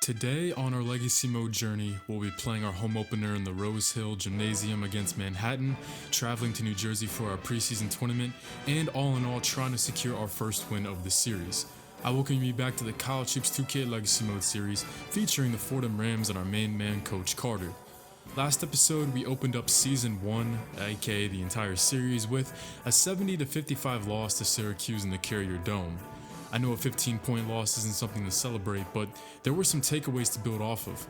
Today on our Legacy Mode journey, we'll be playing our home opener in the Rose Hill Gymnasium against Manhattan, traveling to New Jersey for our preseason tournament, and all in all trying to secure our first win of the series. I welcome you back to the College Hoops 2K Legacy Mode series, featuring the Fordham Rams and our main man, Coach Carter. Last episode, we opened up Season 1, aka the entire series, with a 70-55 loss to Syracuse in the Carrier Dome. I know a 15-point loss isn't something to celebrate, but there were some takeaways to build off of.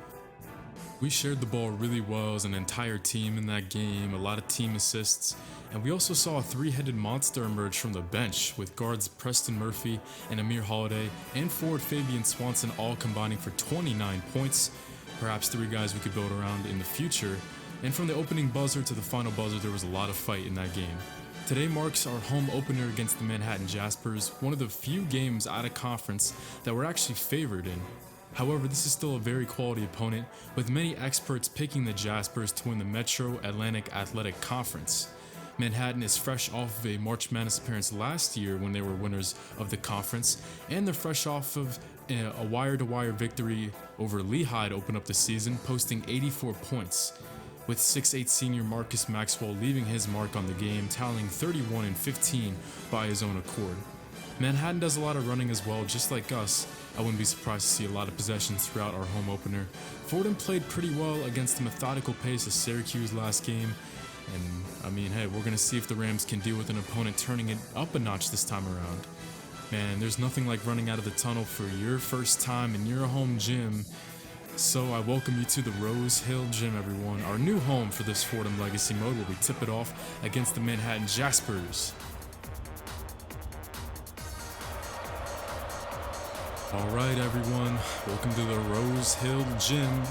We shared the ball really well as an entire team in that game, a lot of team assists, and we also saw a three-headed monster emerge from the bench, with guards Preston Murphy and Amir Holiday and forward Fabian Swanson all combining for 29 points, perhaps three guys we could build around in the future, and from the opening buzzer to the final buzzer there was a lot of fight in that game. Today marks our home opener against the Manhattan Jaspers, one of the few games out of conference that we're actually favored in. However, this is still a very quality opponent, with many experts picking the Jaspers to win the Metro Atlantic Athletic Conference. Manhattan is fresh off of a March Madness appearance last year when they were winners of the conference, and they're fresh off of a wire-to-wire victory over Lehigh to open up the season, posting 84 points. With 6'8" senior Marcus Maxwell leaving his mark on the game, tallying 31 and 15 by his own accord. Manhattan does a lot of running as well, just like us. I wouldn't be surprised to see a lot of possessions throughout our home opener. Fordham played pretty well against the methodical pace of Syracuse last game, and hey, we're going to see if the Rams can deal with an opponent turning it up a notch this time around. Man, there's nothing like running out of the tunnel for your first time in your home gym. So I welcome you to the Rose Hill Gym, everyone, our new home for this Fordham Legacy Mode, where we tip it off against the Manhattan Jaspers. Alright everyone, welcome to the Rose Hill Gym,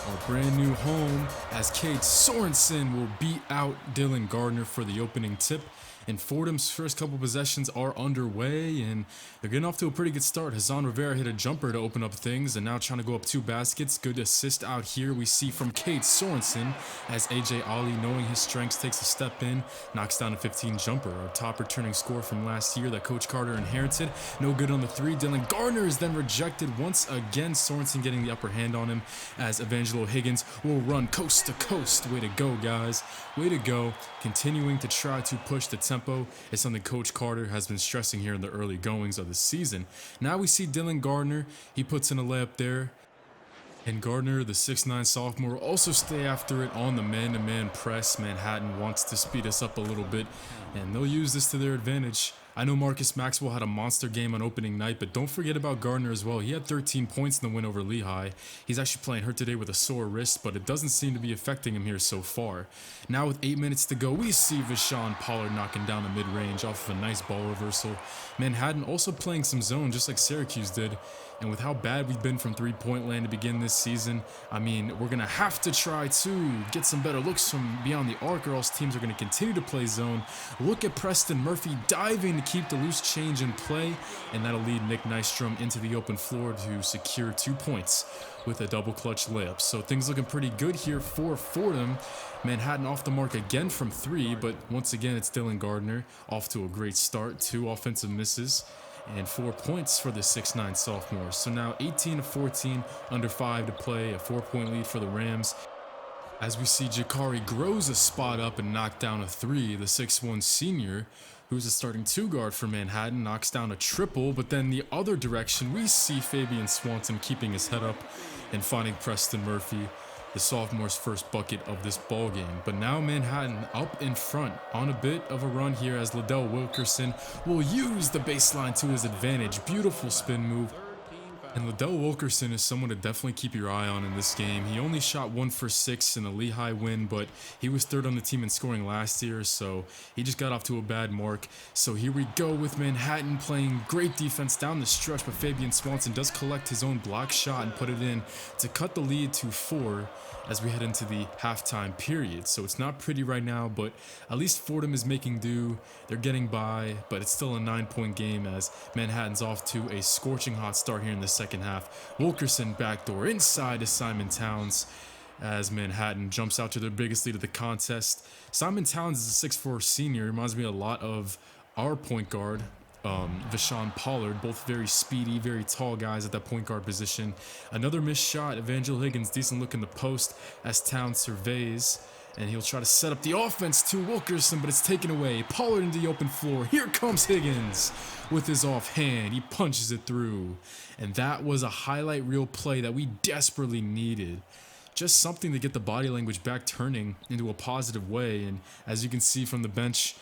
our brand new home, as Cade Sorensen will beat out Dylan Gardner for the opening tip. And Fordham's first couple possessions are underway, and they're getting off to a pretty good start. Hassan Rivera hit a jumper to open up things, and now trying to go up two baskets. Good assist out here we see from Cade Sorensen, as AJ Ali, knowing his strengths, takes a step in, knocks down a 15 jumper. Our top returning score from last year that Coach Carter inherited. No good on the three. Dylan Gardner is then rejected once again. Sorensen getting the upper hand on him, as Evangelo Higgins will run coast to coast. Way to go, guys. Way to go. Continuing to try to push the tempo is something Coach Carter has been stressing here in the early goings of the season. Now we see Dylan Gardner. He puts in a layup there. And Gardner, the 6'9" sophomore, will also stay after it on the man-to-man press. Manhattan wants to speed us up a little bit, and they'll use this to their advantage. I know Marcus Maxwell had a monster game on opening night, but don't forget about Gardner as well. He had 13 points in the win over Lehigh. He's actually playing hurt today with a sore wrist, but it doesn't seem to be affecting him here so far. Now with 8 minutes to go, we see Vashon Pollard knocking down the mid-range off of a nice ball reversal. Manhattan also playing some zone just like Syracuse did. And with how bad we've been from three-point land to begin this season, we're going to have to try to get some better looks from beyond the arc, or else teams are going to continue to play zone. Look at Preston Murphy diving to keep the loose change in play, and that'll lead Nick Nystrom into the open floor to secure 2 points with a double clutch layup. So things looking pretty good here for Fordham. Manhattan off the mark again from three, but once again it's Dylan Gardner off to a great start. 2 offensive misses and 4 points for the 6'9" sophomore. So now 18-14, under 5 to play, a 4-point lead for the Rams. As we see Jakari grows a spot up and knock down a 3, the 6'1" senior, who's a starting 2 guard for Manhattan, knocks down a triple, but then the other direction, we see Fabian Swanson keeping his head up and finding Preston Murphy, the sophomore's first bucket of this ball game. But now Manhattan up in front on a bit of a run here, as Liddell Wilkerson will use the baseline to his advantage. Beautiful spin move. And Liddell Wilkerson is someone to definitely keep your eye on in this game. He only shot 1 for 6 in the Lehigh win, but he was 3rd on the team in scoring last year, so he just got off to a bad mark. So here we go with Manhattan playing great defense down the stretch, but Fabian Swanson does collect his own block shot and put it in to cut the lead to 4 as we head into the halftime period. So it's not pretty right now, but at least Fordham is making do. They're getting by, but it's still a 9-point game as Manhattan's off to a scorching hot start here in the second half. Wilkerson backdoor inside to Simon Towns as Manhattan jumps out to their biggest lead of the contest. Simon Towns is a 6'4" senior. Reminds me a lot of our point guard, Vashon Pollard, both very speedy, very tall guys at that point guard position. Another missed shot. Evangelo Higgins, decent look in the post as Towns surveys. And he'll try to set up the offense to Wilkerson, but it's taken away. Pollard into the open floor. Here comes Higgins with his offhand. He punches it through. And that was a highlight reel play that we desperately needed. Just something to get the body language back turning into a positive way. And as you can see from the bench,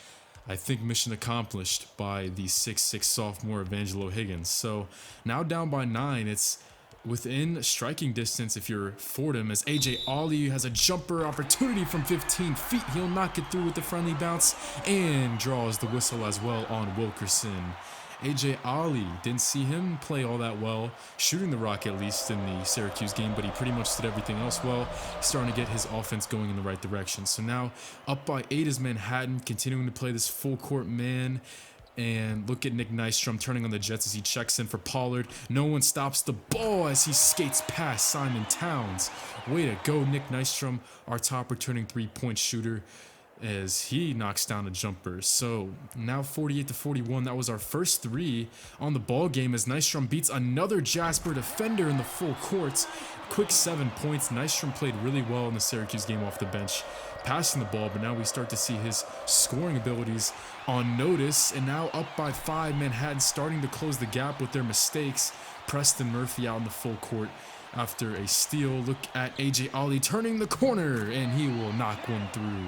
I think mission accomplished by the 6'6" sophomore Evangelo Higgins. So now down by 9, it's within striking distance if you're Fordham, as AJ Ollie has a jumper opportunity from 15 feet. He'll knock it through with the friendly bounce and draws the whistle as well on Wilkerson. AJ Ollie, didn't see him play all that well, shooting the rock at least in the Syracuse game, but he pretty much did everything else well, starting to get his offense going in the right direction. So now up by 8 is Manhattan, continuing to play this full court man. And look at Nick Nystrom turning on the Jets as he checks in for Pollard. No one stops the ball as he skates past Simon Towns. Way to go, Nick Nystrom, our top returning three-point shooter, as he knocks down a jumper. So now 48-41. That was our first 3 on the ball game as Nystrom beats another Jasper defender in the full court. Quick 7 points. Nystrom played really well in the Syracuse game off the bench, passing the ball, but now we start to see his scoring abilities on notice. And now up by 5, Manhattan starting to close the gap with their mistakes. Preston Murphy out in the full court after a steal. Look at AJ Ollie turning the corner, and he will knock one through.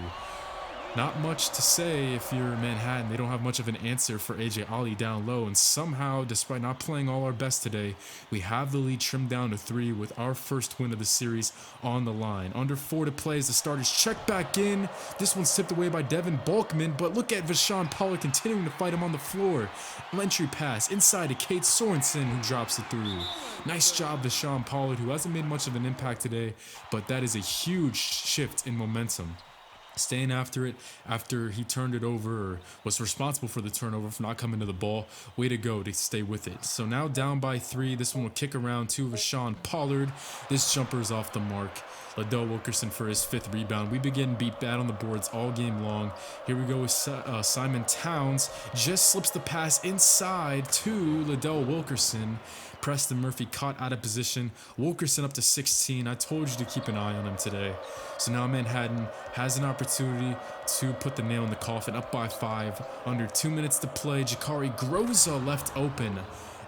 Not much to say if you're Manhattan. They don't have much of an answer for AJ Ollie down low, and somehow, despite not playing all our best today, we have the lead trimmed down to 3 with our first win of the series on the line. Under 4 to play as the starters check back in. This one's tipped away by Devin Balkman, but look at Vashon Pollard continuing to fight him on the floor. Entry pass inside to Kate Sorensen, who drops it through. Nice job, Vashon Pollard, who hasn't made much of an impact today, but that is a huge shift in momentum. Staying after it after he turned it over, or was responsible for the turnover for not coming to the ball. Way to go to stay with it. So now down by 3. This one will kick around to Vashon Pollard. This jumper is off the mark. Liddell Wilkerson for his 5th rebound. We begin beat bad on the boards all game long. Here we go with Simon Towns. Just slips the pass inside to Liddell Wilkerson. Preston Murphy caught out of position. Wilkerson up to 16. I told you to keep an eye on him today. So now Manhattan has an opportunity to put the nail in the coffin. Up by 5. Under 2 minutes to play. Jakari Groza left open.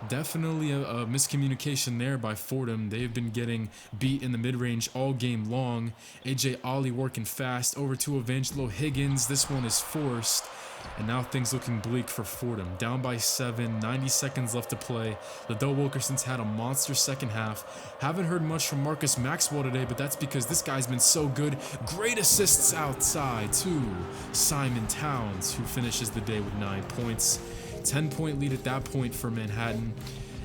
Definitely a miscommunication there by Fordham. They've been getting beat in the mid-range all game long. AJ Ollie working fast over to Evangelo Higgins. This one is forced. And now things looking bleak for Fordham. Down by 7, 90 seconds left to play. Liddell Wilkerson's had a monster second half. Haven't heard much from Marcus Maxwell today, but that's because this guy's been so good. Great assists outside to Simon Towns, who finishes the day with 9 points. 10-point lead at that point for Manhattan,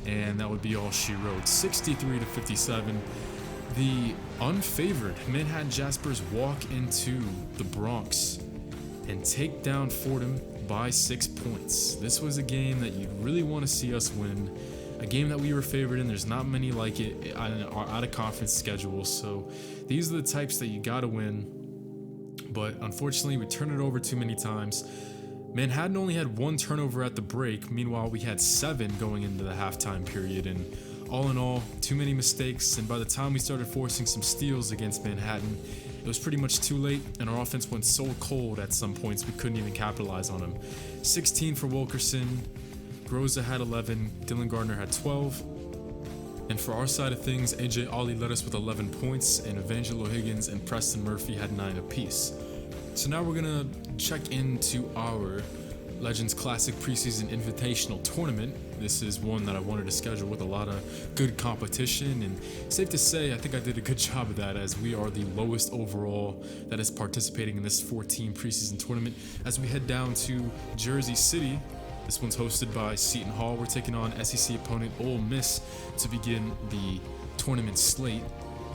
and that would be all she wrote. 63-57. The unfavored Manhattan Jaspers walk into the Bronx and take down Fordham by 6 points. This was a game that you'd really want to see us win. A game that we were favored in. There's not many like it on our out-of-conference schedule, so these are the types that you got to win. But unfortunately, we turned it over too many times. Manhattan only had 1 turnover at the break. Meanwhile, we had 7 going into the halftime period, and all in all, too many mistakes. And by the time we started forcing some steals against Manhattan, it was pretty much too late, and our offense went so cold at some points we couldn't even capitalize on them. 16 for Wilkerson, Groza had 11, Dylan Gardner had 12. And for our side of things, AJ Ollie led us with 11 points, and Evangelo Higgins and Preston Murphy had 9 apiece. So now we're gonna check into our Legends Classic Preseason Invitational Tournament. This is one that I wanted to schedule with a lot of good competition, and safe to say I think I did a good job of that, as we are the lowest overall that is participating in this 14 preseason tournament. As we head down to Jersey City, this one's hosted by Seton Hall. We're taking on SEC opponent Ole Miss to begin the tournament slate.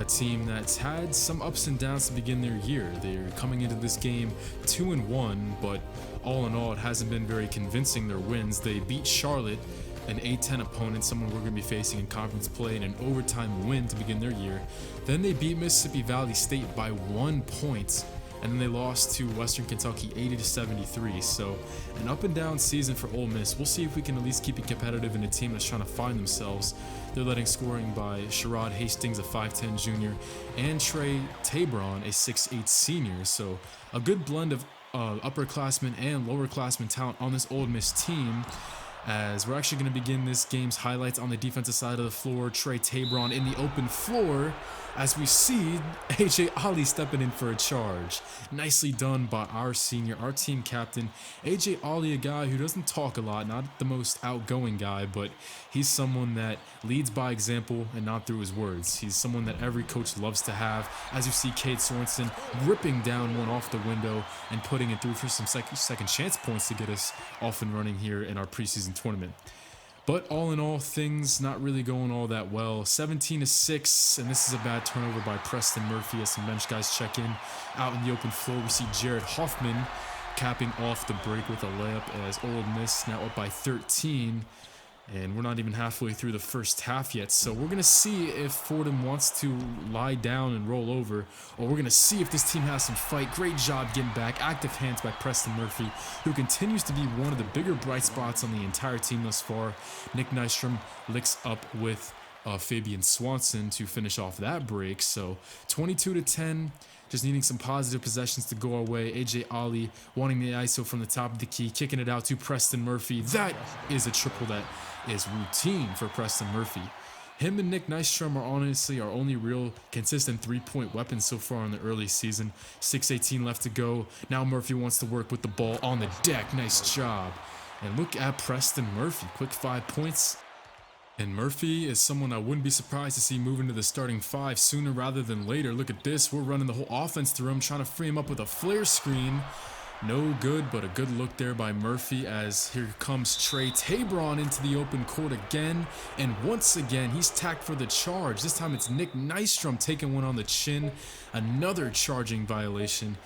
A team that's had some ups and downs to begin their year. They're coming into this game 2-1, but all in all, it hasn't been very convincing, their wins. They beat Charlotte, an A-10 opponent, someone we're going to be facing in conference play, in an overtime win to begin their year. Then they beat Mississippi Valley State by 1 point, and then they lost to Western Kentucky 80-73. So an up and down season for Ole Miss. We'll see if we can at least keep it competitive in a team that's trying to find themselves. They're letting scoring by Sherrod Hastings, a 5'10 junior, and Trey Tabron, a 6'8 senior. So a good blend of upperclassmen and lowerclassmen talent on this Ole Miss team. As we're actually going to begin this game's highlights on the defensive side of the floor. Trey Tabron in the open floor as we see AJ Ali stepping in for a charge. Nicely done by our senior, our team captain. AJ Ali, a guy who doesn't talk a lot, not the most outgoing guy, but he's someone that leads by example and not through his words. He's someone that every coach loves to have. As you see Cade Sorensen ripping down one off the window and putting it through for some second chance points to get us off and running here in our preseason tournament. But all in all, things not really going all that well. 17-6, and this is a bad turnover by Preston Murphy as some bench guys check in. Out in the open floor, we see Jared Hoffman capping off the break with a layup as Ole Miss now up by 13. And we're not even halfway through the first half yet, so we're going to see if Fordham wants to lie down and roll over, or we're going to see if this team has some fight. Great job getting back. Active hands by Preston Murphy, who continues to be one of the bigger bright spots on the entire team thus far. Nick Nystrom licks up with Fabian Swanson to finish off that break. So 22-10. Just needing some positive possessions to go our way. AJ Ali wanting the ISO from the top of the key, kicking it out to Preston Murphy. That is a triple that is routine for Preston Murphy. Him and Nick Nystrom are honestly our only real consistent three-point weapons so far in the early season. 6:18 left to go. Now Murphy wants to work with the ball on the deck. Nice job. And look at Preston Murphy. Quick 5 points. And Murphy is someone I wouldn't be surprised to see move into the starting five sooner rather than later. Look at this. We're running the whole offense through him, trying to free him up with a flare screen. No good, but a good look there by Murphy as here comes Trey Tabron into the open court again. And once again, he's tacked for the charge. This time it's Nick Nystrom taking one on the chin. Another charging violation.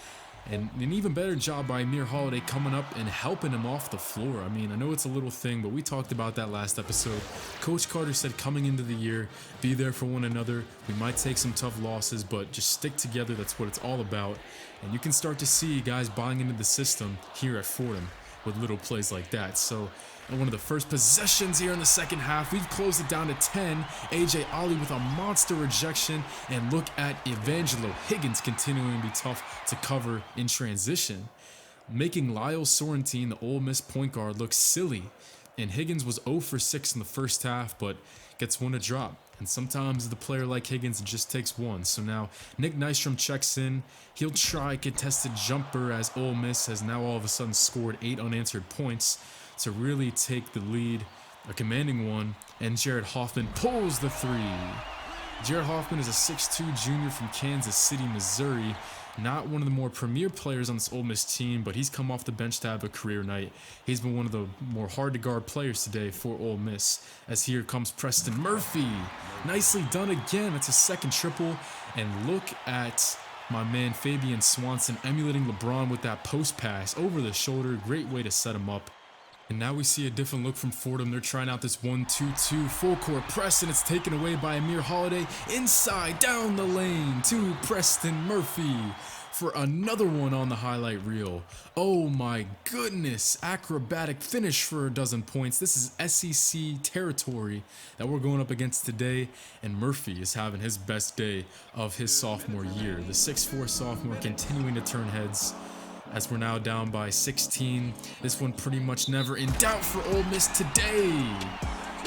And an even better job by Amir Holiday coming up and helping him off the floor. I mean, I know it's a little thing, but we talked about that last episode. Coach Carter said coming into the year, be there for one another. We might take some tough losses, but just stick together. That's what it's all about. And you can start to see guys buying into the system here at Fordham with little plays like that. So, and one of the first possessions here in the second half, we've closed it down to 10. AJ Ali with a monster rejection, and look at Evangelo Higgins continuing to be tough to cover in transition, making Lyle Sorrentine, the Ole Miss point guard, look silly. And Higgins was 0 for 6 in the first half, but gets one to drop. And sometimes the player like Higgins just takes one. So now Nick Nystrom checks in. He'll try a contested jumper as Ole Miss has now all of a sudden scored 8 unanswered points to really take the lead, a commanding one, and Jared Hoffman pulls the three. Jared Hoffman is a 6'2 junior from Kansas City, Missouri. Not one of the more premier players on this Ole Miss team, but he's come off the bench to have a career night. He's been one of the more hard-to-guard players today for Ole Miss. As here comes Preston Murphy. Nicely done again. That's a second triple. And look at my man Fabian Swanson emulating LeBron with that post pass over the shoulder. Great way to set him up. And now we see a different look from Fordham. They're trying out this 1-2-2 full court press, and it's taken away by Amir Holiday. Inside, down the lane to Preston Murphy for another one on the highlight reel. Oh my goodness, acrobatic finish for a dozen points. This is SEC territory that we're going up against today, and Murphy is having his best day of his sophomore year. The 6'4 sophomore continuing to turn heads. As we're now down by 16. This one pretty much never in doubt for Ole Miss today,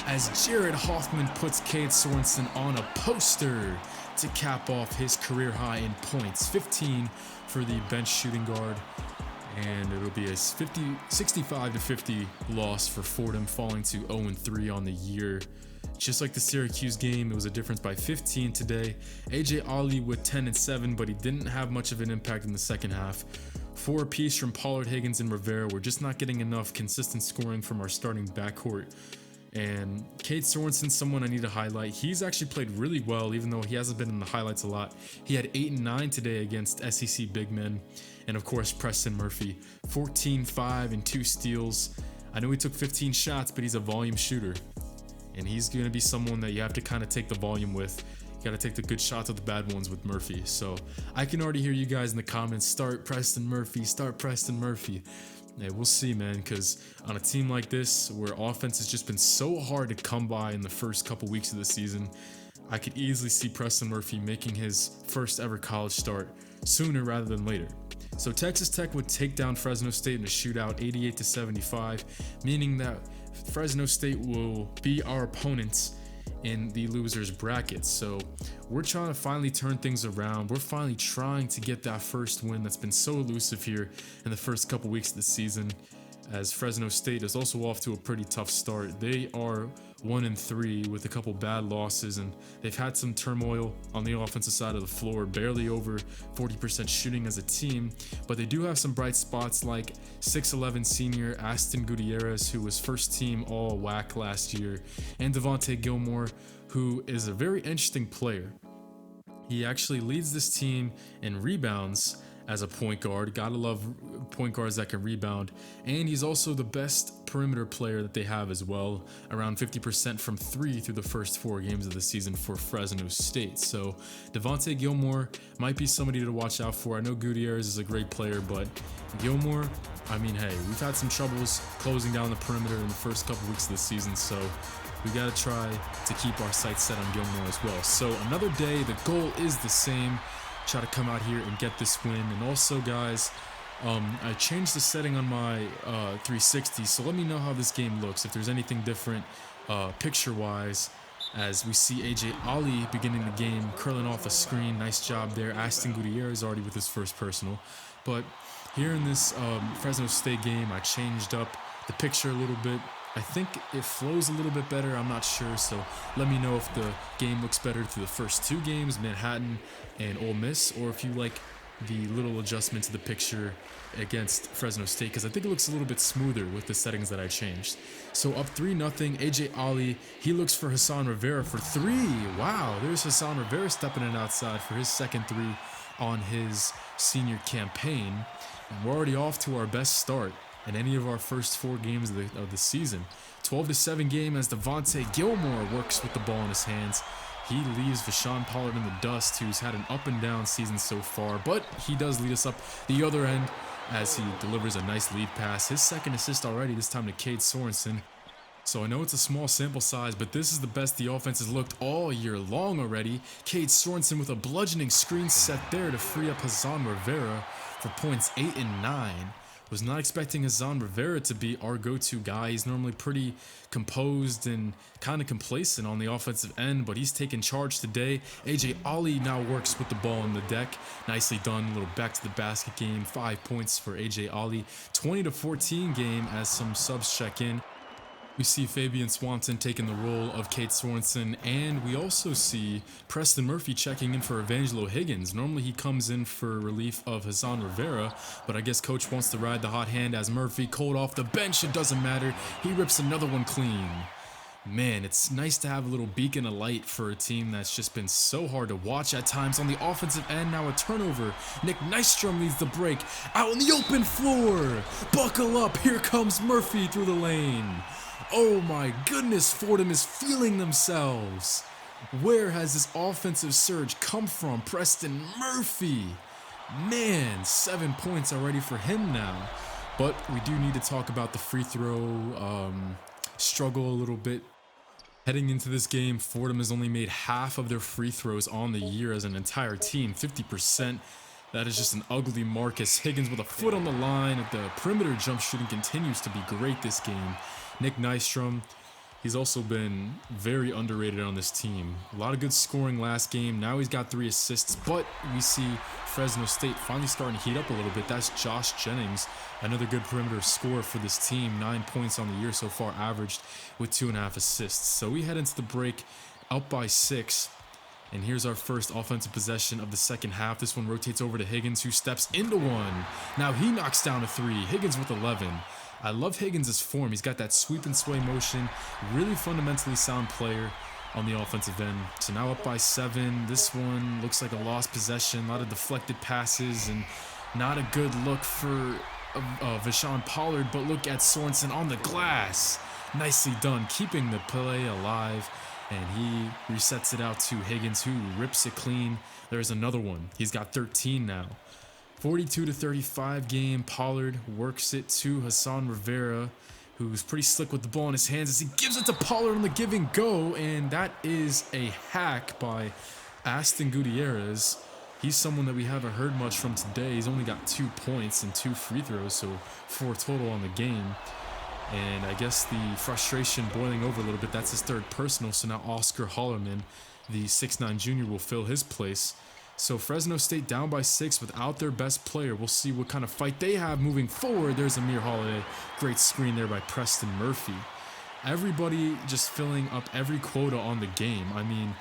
as Jared Hoffman puts Cade Sorensen on a poster to cap off his career high in points. 15 for the bench shooting guard, and it'll be a 65-50 loss for Fordham, falling to 0-3 on the year. Just like the Syracuse game, it was a difference by 15 today. AJ Ali with 10 and 7, but he didn't have much of an impact in the second half. 4 apiece from Pollard, Higgins, and Rivera. We're just not getting enough consistent scoring from our starting backcourt. And Cade Sorensen, someone I need to highlight. He's actually played really well, even though he hasn't been in the highlights a lot. He had 8 and 9 today against SEC big men. And of course, Preston Murphy, 14, 5, and 2 steals. I know he took 15 shots, but he's a volume shooter. And he's going to be someone that you have to kind of take the volume with. You got to take the good shots with the bad ones with Murphy. So I can already hear you guys in the comments, start Preston Murphy, start Preston Murphy. Yeah, we'll see, man, because on a team like this, where offense has just been so hard to come by in the first couple weeks of the season, I could easily see Preston Murphy making his first ever college start sooner rather than later. So Texas Tech would take down Fresno State in a shootout 88-75, meaning that Fresno State will be our opponents in the losers bracket. So we're trying to finally turn things around. We're finally trying to get that first win that's been so elusive here in the first couple weeks of the season, as Fresno State is also off to a pretty tough start. They are 1-3 with a couple bad losses, and they've had some turmoil on the offensive side of the floor, barely over 40% shooting as a team, but they do have some bright spots like 6'11 senior Aston Gutierrez, who was first team all WAC last year, and Devontae Gilmore, who is a very interesting player. He actually leads this team in rebounds as a point guard. Gotta love point guards that can rebound. And he's also the best perimeter player that they have as well, around 50% from three through the first 4 games of the season for Fresno State. So Devontae Gilmore might be somebody to watch out for. I know Gutierrez is a great player, but Gilmore, I mean, hey, we've had some troubles closing down the perimeter in the first couple weeks of the season, so we got to try to keep our sights set on Gilmore as well. So another day, the goal is the same. Try to come out here and get this win. And also, guys, I changed the setting on my 360, so let me know how this game looks, if there's anything different picture-wise, as we see AJ Ali beginning the game, curling off a screen. Nice job there. Aston Gutierrez already with his first personal. But here in this Fresno State game, I changed up the picture a little bit. I think it flows a little bit better, I'm not sure, so let me know if the game looks better through the first 2 games, Manhattan and Ole Miss, or if you like the little adjustment to the picture against Fresno State, because I think it looks a little bit smoother with the settings that I changed. So up 3-0, AJ Ali, he looks for Hassan Rivera for 3. Wow, there's Hassan Rivera stepping in outside for his second 3 on his senior campaign, and we're already off to our best start in any of our first 4 games of the season. 12-7 game as Devontae Gilmore works with the ball in his hands. He leaves Vashon Pollard in the dust, who's had an up and down season so far, but he does lead us up the other end as he delivers a nice lead pass. His second assist already, this time to Cade Sorensen. So I know it's a small sample size, but this is the best the offense has looked all year long already. Cade Sorensen with a bludgeoning screen set there to free up Hassan Rivera for points 8 and 9. Was not expecting Hassan Rivera to be our go-to guy. He's normally pretty composed and kind of complacent on the offensive end, but he's taken charge today. AJ Ali now works with the ball on the deck. Nicely done. A little back to the basket game. 5 points for AJ Ali. 20-14 game as some subs check in. We see Fabian Swanson taking the role of Cade Sorensen, and we also see Preston Murphy checking in for Evangelo Higgins. Normally he comes in for relief of Hassan Rivera, but I guess coach wants to ride the hot hand as Murphy, cold off the bench, it doesn't matter. He rips another one clean. Man, it's nice to have a little beacon of light for a team that's just been so hard to watch at times. On the offensive end, now a turnover. Nick Nystrom leads the break. Out on the open floor. Buckle up, here comes Murphy through the lane. Oh my goodness, Fordham is feeling themselves. Where has this offensive surge come from? Preston Murphy. Man, 7 points already for him now. But we do need to talk about the free throw struggle a little bit. Heading into this game, Fordham has only made half of their free throws on the year as an entire team, 50%. That is just an ugly Marcus Higgins with a foot on the line. The perimeter jump shooting continues to be great this game. Nick Nystrom, he's also been very underrated on this team. A lot of good scoring last game. Now he's got 3 assists, but we see Fresno State finally starting to heat up a little bit. That's Josh Jennings, another good perimeter scorer for this team. 9 points on the year so far averaged with 2.5 assists. So we head into the break up by 6. And here's our first offensive possession of the second half. This one rotates over to Higgins, who steps into one. Now he knocks down a 3. Higgins with 11. I love Higgins' form. He's got that sweep and sway motion. Really fundamentally sound player on the offensive end. So now up by 7. This one looks like a lost possession. A lot of deflected passes and not a good look for Vashon Pollard. But look at Sorensen on the glass. Nicely done, keeping the play alive. and he resets it out to Higgins, who rips it clean. There's another one. He's got 13 now. 42-35 game. Pollard works it to Hassan Rivera, who's pretty slick with the ball in his hands as he gives it to Pollard on the give and go, and that is a hack by Aston Gutierrez. He's someone that we haven't heard much from today. He's only got 2 points and 2 free throws, so 4 total on the game. And I guess the frustration boiling over a little bit. That's his third personal, so now Oscar Hollerman, the 6'9 junior, will fill his place. So Fresno State down by 6 without their best player. We'll see what kind of fight they have moving forward. There's Amir Holiday. Great screen there by Preston Murphy. Everybody just filling up every quota on the game. I mean,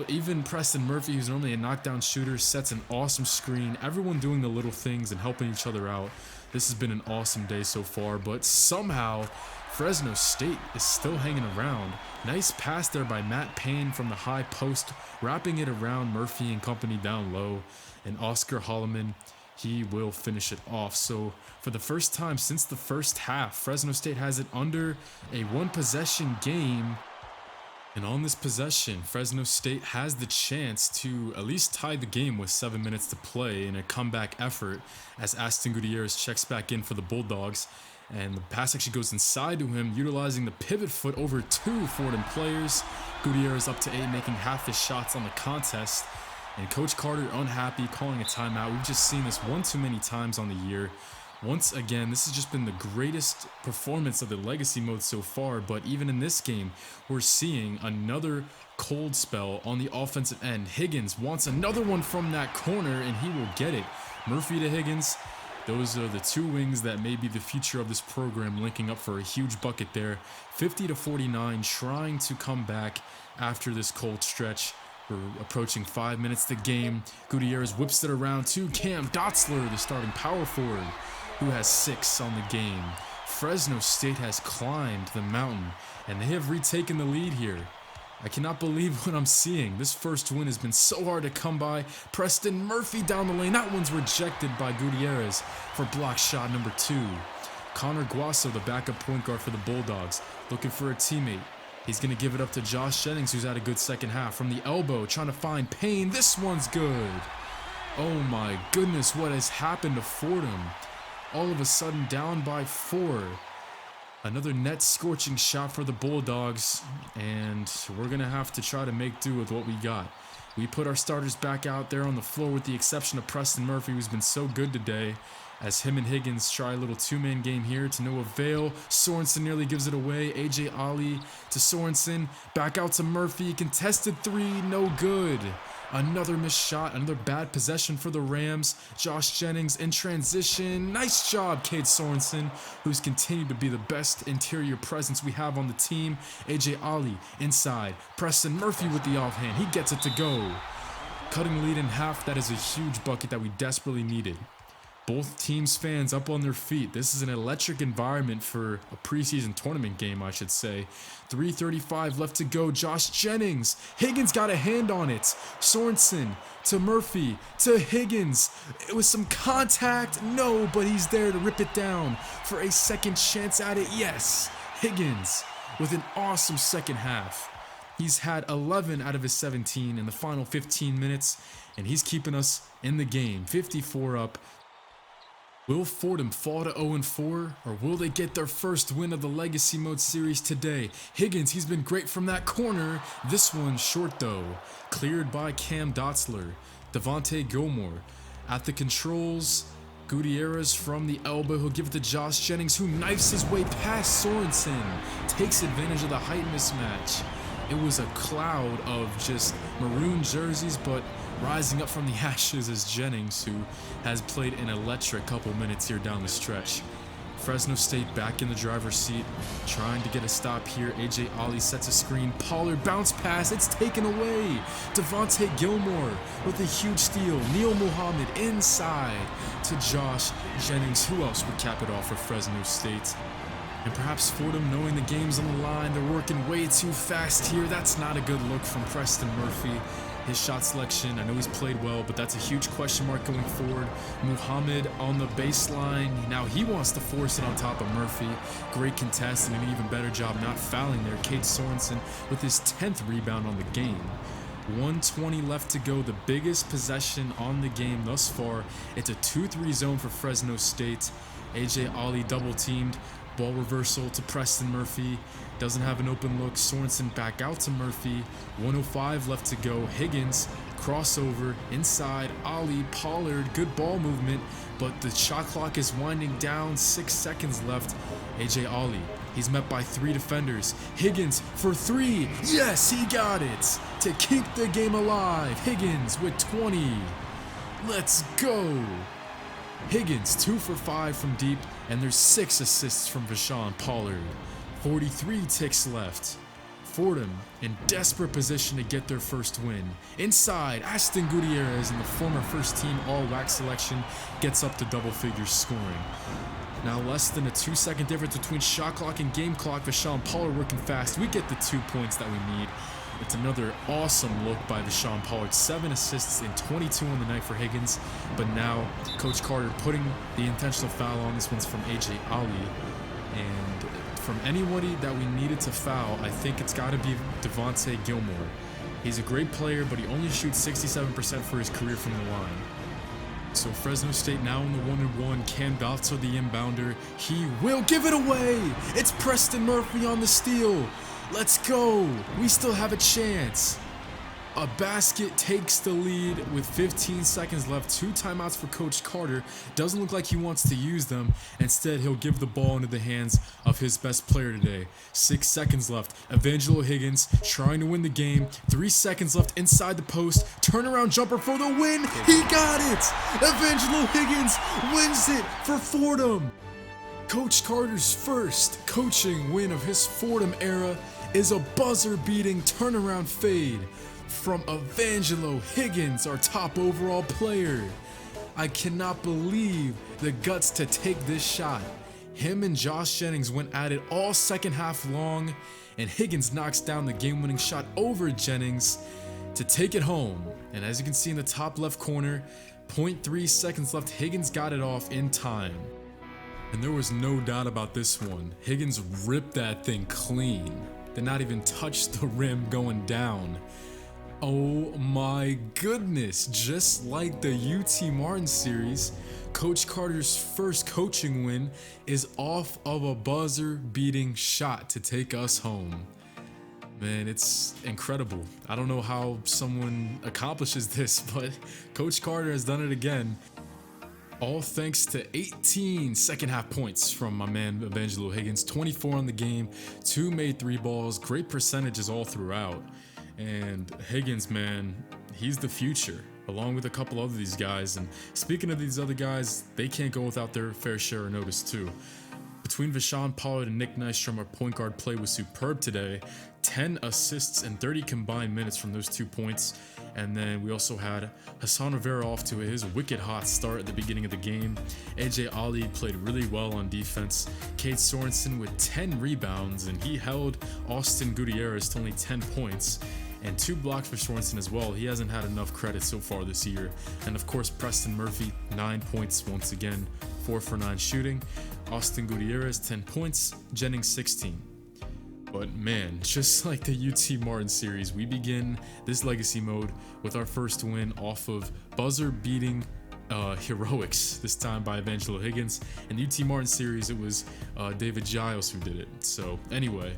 even Preston Murphy, who's normally a knockdown shooter, sets an awesome screen. Everyone doing the little things and helping each other out. This has been an awesome day so far, but somehow Fresno State is still hanging around. Nice pass there by Matt Payne from the high post, wrapping it around Murphy and company down low. And Oscar Holloman, he will finish it off. So for the first time since the first half, Fresno State has it under a one-possession game. And on this possession, Fresno State has the chance to at least tie the game with 7 minutes to play in a comeback effort as Aston Gutierrez checks back in for the Bulldogs. And the pass actually goes inside to him, utilizing the pivot foot over 2 Fordham players. Gutierrez up to 8, making half his shots on the contest. And Coach Carter unhappy, calling a timeout. We've just seen this one too many times on the year. Once again, this has just been the greatest performance of the legacy mode so far, but even in this game, we're seeing another cold spell on the offensive end. Higgins wants another one from that corner, and he will get it. Murphy to Higgins. Those are the 2 wings that may be the future of this program, linking up for a huge bucket there. 50-49, trying to come back after this cold stretch. We're approaching 5 minutes to game. Gutierrez whips it around to Cam Dotzler, the starting power forward, who has 6 on the game. Fresno State has climbed the mountain, and they have retaken the lead here. I cannot believe what I'm seeing. This first win has been so hard to come by. Preston Murphy down the lane. That one's rejected by Gutierrez for block shot number 2. Connor Guaso, the backup point guard for the Bulldogs, looking for a teammate. He's going to give it up to Josh Jennings, who's had a good second half. From the elbow, trying to find Payne. This one's good. Oh my goodness, what has happened to Fordham? All of a sudden down by 4. Another net scorching shot for the Bulldogs, and we're going to have to try to make do with what we got. We put our starters back out there on the floor with the exception of Preston Murphy, who's been so good today, as him and Higgins try a little 2-man game here to no avail. Sorensen nearly gives it away. AJ Ali to Sorensen, back out to Murphy, contested 3, no good. Another missed shot, another bad possession for the Rams. Josh Jennings in transition. Nice job, Cade Sorensen, who's continued to be the best interior presence we have on the team. AJ Ali inside. Preston Murphy with the offhand. He gets it to go. Cutting the lead in half. That is a huge bucket that we desperately needed. Both teams' fans up on their feet. This is an electric environment for a preseason tournament game, I should say. 3:35 left to go. Josh Jennings. Higgins got a hand on it. Sorensen to Murphy to Higgins. It was some contact. No, but he's there to rip it down for a second chance at it. Yes, Higgins with an awesome second half. He's had 11 out of his 17 in the final 15 minutes, and he's keeping us in the game. 54 up. Will Fordham fall to 0-4, or will they get their first win of the Legacy Mode series today? Higgins, he's been great from that corner. This one's short though. Cleared by Cam Dotzler. Devontae Gilmore at the controls. Gutierrez from the elbow. He'll give it to Josh Jennings, who knifes his way past Sorensen. Takes advantage of the height mismatch. It was a cloud of just maroon jerseys, but rising up from the ashes is Jennings, who has played an electric couple minutes here down the stretch. Fresno State back in the driver's seat, trying to get a stop here. AJ Ali sets a screen. Pollard bounce pass. It's taken away. Devontae Gilmore with a huge steal. Neil Muhammad inside to Josh Jennings. Who else would cap it off for Fresno State? And perhaps Fordham, knowing the game's on the line, they're working way too fast here. That's not a good look from Preston Murphy. his shot selection. I know he's played well, but that's a huge question mark going forward. Muhammad on the baseline. Now he wants to force it on top of Murphy. Great contest and an even better job not fouling there. Cade Sorensen with his 10th rebound on the game. 1:20 left to go, the biggest possession on the game thus far. It's a 2-3 zone for Fresno State. AJ Ali double teamed. Ball reversal to Preston Murphy. Doesn't have an open look. Sorensen back out to Murphy. 1:05 left to go. Higgins, crossover, inside. Ali, Pollard, good ball movement, but the shot clock is winding down. 6 seconds left. AJ Ali, he's met by 3 defenders. Higgins for 3. Yes, he got it to keep the game alive. Higgins with 20. Let's go. Higgins 2 for 5 from deep, and there's 6 assists from Vashawn Pollard. 43 ticks left. Fordham in desperate position to get their first win. Inside, Aston Gutierrez in the former first team all-WAC selection gets up to double figures scoring. Now less than a 2-second difference between shot clock and game clock. Vashawn Pollard working fast. We get the 2 points that we need. It's another awesome look by Vashawn Pollard. 7 assists and 22 on the night for Higgins. But now Coach Carter putting the intentional foul on. This one's from AJ Ali. And from anybody that we needed to foul, I think it's got to be Devontae Gilmore. He's a great player, but he only shoots 67% for his career from the line. So Fresno State now in the 1-1. Cam Baltzer, the inbounder. He will give it away. It's Preston Murphy on the steal. Let's go. We still have a chance. A basket takes the lead with 15 seconds left. 2 timeouts for Coach Carter. Doesn't look like he wants to use them. Instead, he'll give the ball into the hands of his best player today. 6 seconds left. Evangelo Higgins trying to win the game. 3 seconds left inside the post. Turnaround jumper for the win. He got it. Evangelo Higgins wins it for Fordham. Coach Carter's first coaching win of his Fordham era is a buzzer-beating turnaround fade from Evangelo Higgins, our top overall player. I cannot believe the guts to take this shot. Him and Josh Jennings went at it all second half long, and Higgins knocks down the game-winning shot over Jennings to take it home. And as you can see in the top left corner, 0.3 seconds left, Higgins got it off in time. And there was no doubt about this one. Higgins ripped that thing clean. Did not even touch the rim going down. Oh my goodness. Just like the UT Martin series, Coach Carter's first coaching win is off of a buzzer-beating shot to take us home. Man, it's incredible. I don't know how someone accomplishes this, but Coach Carter has done it again. All thanks to 18 second half points from my man Evangelo Higgins. 24 on the game, 2 made 3 balls, great percentages all throughout. And Higgins, man, he's the future, along with a couple of these guys. And speaking of these other guys, they can't go without their fair share of notice too. Between Vashawn Pollard and Nick Nystrom, our point guard play was superb today. 10 assists and 30 combined minutes from those 2 points. And then we also had Hassan Rivera off to his wicked hot start at the beginning of the game. AJ Ali played really well on defense. Cade Sorensen with 10 rebounds, and he held Austin Gutierrez to only 10 points. And 2 blocks for Sorensen as well. He hasn't had enough credit so far this year. And of course, Preston Murphy, 9 points once again, 4 for 9 shooting. Austin Gutierrez, 10 points. Jennings, 16. But man, just like the UT Martin series, we begin this legacy mode with our first win off of buzzer-beating heroics, this time by Evangelo Higgins. In the UT Martin series, it was David Giles who did it. So anyway,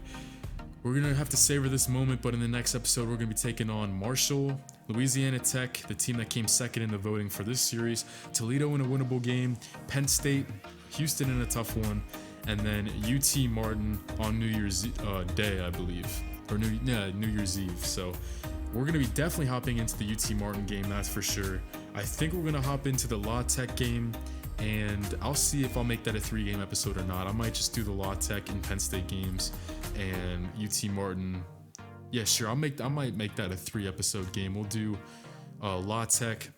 we're going to have to savor this moment, but in the next episode, we're going to be taking on Marshall, Louisiana Tech, the team that came second in the voting for this series, Toledo in a winnable game, Penn State, Houston in a tough one, and then UT Martin on New Year's Day, I believe, or New Year's Eve. So we're going to be definitely hopping into the UT Martin game, that's for sure. I think we're going to hop into the La Tech game, and I'll see if I'll make that a 3-game episode or not. I might just do the La Tech and Penn State games and UT Martin. Yeah, sure, I might make that a 3-episode game. We'll do La Tech,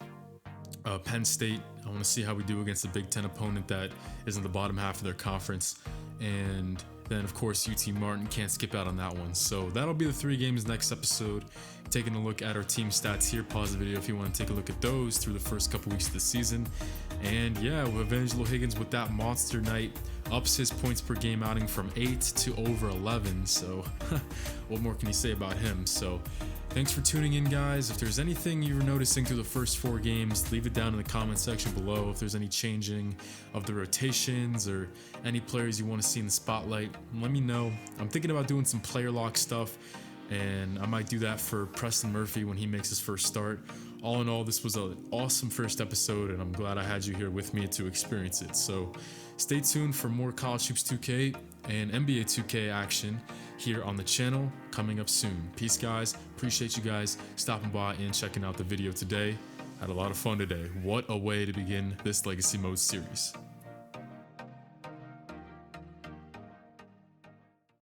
Penn State. I want to see how we do against a Big Ten opponent that is in the bottom half of their conference. And then of course UT Martin can't skip out on that one. So that'll be the 3 games next episode. Taking a look at our team stats here. Pause the video if you want to take a look at those through the first couple weeks of the season. And yeah, Evangelo Higgins with that monster night ups his points per game outing from 8 to over 11. So what more can you say about him? So thanks for tuning in, guys. If there's anything you were noticing through the first 4 games, leave it down in the comment section below. If there's any changing of the rotations or any players you want to see in the spotlight, let me know. I'm thinking about doing some player lock stuff, and I might do that for Preston Murphy when he makes his first start. All in all, this was an awesome first episode, and I'm glad I had you here with me to experience it. So stay tuned for more College Hoops 2K and NBA 2K action here on the channel coming up soon. Peace, guys. Appreciate you guys stopping by and checking out the video today. Had a lot of fun today. What a way to begin this Legacy Mode series.